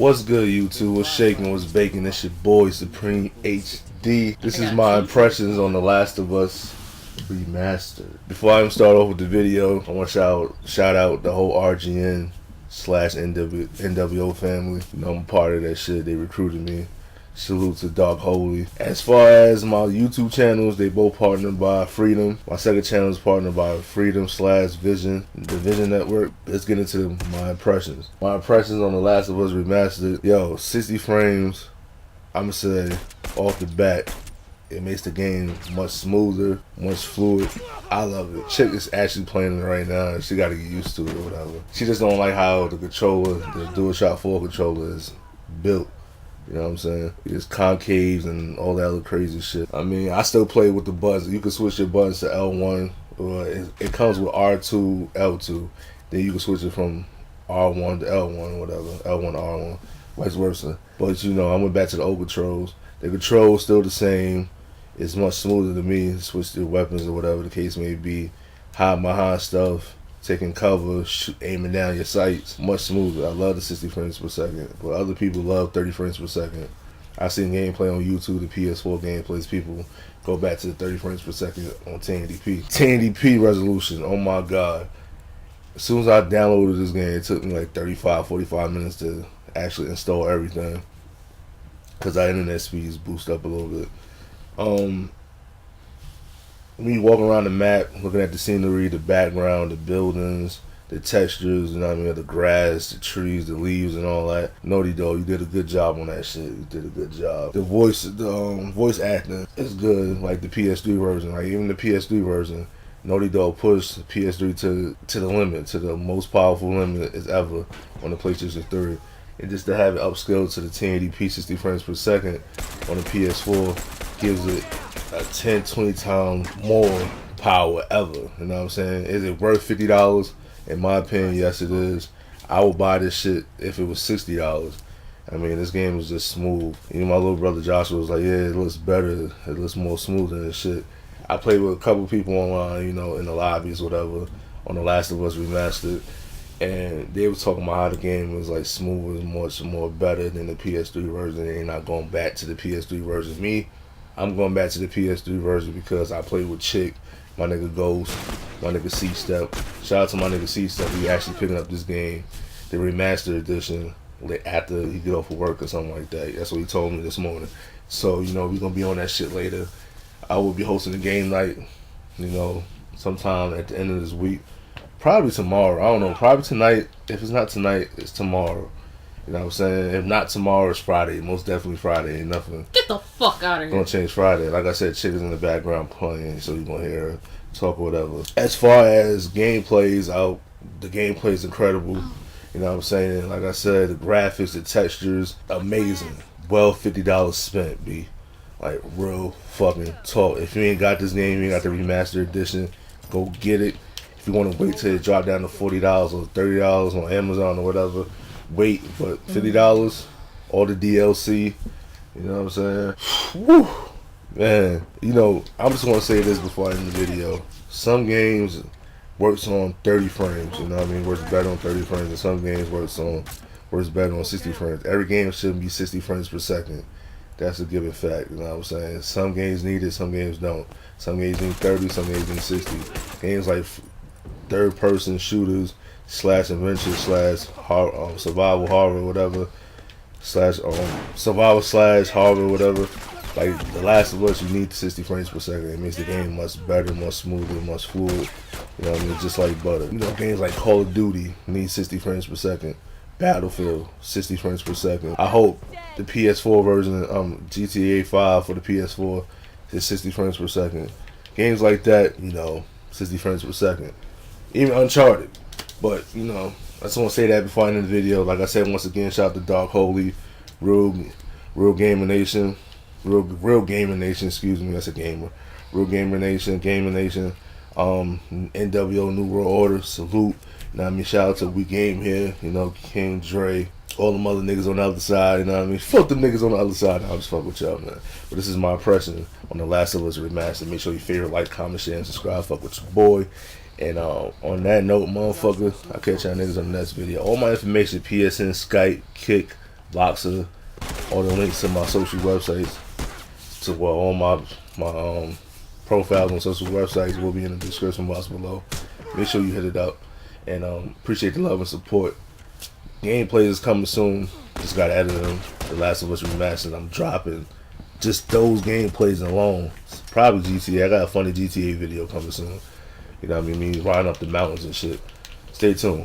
What's good, YouTube? What's shaking? What's baking? It's your boy SupremeHD. This is my impressions on The Last of Us Remastered. Before I even start off with the video, I want to shout out the whole RGN / NWO family. You know, I'm a part of that shit. They recruited me. Salute to Dark Holy. As far as my YouTube channels, they both partnered by Freedom. My second channel is partnered by Freedom / Vision, the Vision Network. Let's get into my impressions. My impressions on The Last of Us Remastered. Yo, 60 frames, I'ma say off the bat, it makes the game much smoother, much fluid. I love it. Chick is actually playing it right now. She gotta get used to it or whatever. She just don't like how the controller, the DualShock 4 controller is built. You know what I'm saying? It's concaves and all that other crazy shit. I mean, I still play with the buttons. You can switch your buttons to L1, or it comes with R2, L2. Then you can switch it from R1 to L1, whatever. L1 to R1, vice versa. But you know, I went back to the old controls. The controls still the same. It's much smoother to me. Switch the weapons or whatever the case may be. Hide behind stuff. Taking cover, aiming down your sights, much smoother. I love the 60 frames per second, but other people love 30 frames per second. I've seen gameplay on YouTube, the PS4 gameplays, people go back to the 30 frames per second on 1080p. 1080p resolution, oh my god. As soon as I downloaded this game, it took me like 45 minutes to actually install everything, because our internet speeds boost up a little bit. Me walking around the map, looking at the scenery, the background, the buildings, the textures, you know what I mean, the grass, the trees, the leaves, and all that. Naughty Dog, you did a good job on that shit. You did a good job. The voice acting is good, like the PS3 version. Like even the PS3 version, Naughty Dog pushed the PS3 to the limit, to the most powerful limit as ever on the PlayStation 3. And just to have it upscaled to the 1080p 60 frames per second on the PS4 gives it a 10-20 times more power ever. You know what I'm saying? Is it worth $50? In my opinion, yes it is. I would buy this shit if it was $60. I mean, this game is just smooth. You know, my little brother Joshua was like, yeah, it looks better, it looks more smooth than this shit. I played with a couple people online, you know, in the lobbies, whatever, on The Last of Us Remastered, and they were talking about how the game was like smooth and much more better than the PS3 version. They're not going back to the PS3 version. Me, I'm going back to the PS3 version because I played with Chick, my nigga Ghost, my nigga C-Step. Shout out to my nigga C-Step. He actually picking up this game, the Remastered edition, after he get off of work or something like that. That's what he told me this morning. So, you know, we're going to be on that shit later. I will be hosting a game night, you know, sometime at the end of this week. Probably tomorrow. I don't know. Probably tonight. If it's not tonight, it's tomorrow. You know what I'm saying? If not tomorrow, it's Friday. Most definitely Friday. Ain't nothing. Get the fuck out of here. Gonna change Friday. Like I said, Chick is in the background playing, so you're gonna hear her talk or whatever. As far as gameplays, the gameplay is incredible. You know what I'm saying? Like I said, the graphics, the textures, amazing. Well, $50 spent, B. Like, real fucking talk. If you ain't got this game, you ain't got the Remastered edition, go get it. If you want to wait till it drop down to $40 or $30 on Amazon or whatever, wait. But $50, all the DLC, you know what I'm saying? Woo! Man, you know, I'm just going to say this before I end the video. Some games works on 30 frames, you know what I mean? Works better on 30 frames, and some games works better on 60 frames. Every game shouldn't be 60 frames per second. That's a given fact, you know what I'm saying? Some games need it, some games don't. Some games need 30, some games need 60. Games like third-person shooters, /adventure, survival horror, whatever, survival / horror, whatever. Like The Last of Us, you need 60 frames per second. It makes the game much better, much smoother, much fluid. You know what I mean? Just like butter. You know, games like Call of Duty need 60 frames per second. Battlefield, 60 frames per second. I hope the PS4 version, GTA 5 for the PS4 is 60 frames per second. Games like that, you know, 60 frames per second. Even Uncharted. But, you know, I just want to say that before I end the video. Like I said, once again, shout out to Dark Holy, Real Gamer Nation, Real Gamer Nation, excuse me, that's a gamer. Real Gamer Nation, NWO New World Order, salute. You know what I mean? Shout out to We Game here, you know, King Dre, all them other niggas on the other side, you know what I mean? Fuck them niggas on the other side. I'll just fuck with y'all, man. But this is my impression on The Last of Us Remastered. Make sure you favorite, like, comment, share, and subscribe. Fuck with your boy. And on that note, motherfucker, I'll catch y'all niggas on the next video. All my information, PSN, Skype, Kick, Voxer. All the links to my social websites, to all my profiles on social websites will be in the description box below. Make sure you hit it up, and appreciate the love and support. Gameplay is coming soon. Just got edited them. The Last of Us Remastered. I'm dropping just those gameplays alone. Probably GTA. I got a funny GTA video coming soon. You know what I mean? Me riding up the mountains and shit. Stay tuned.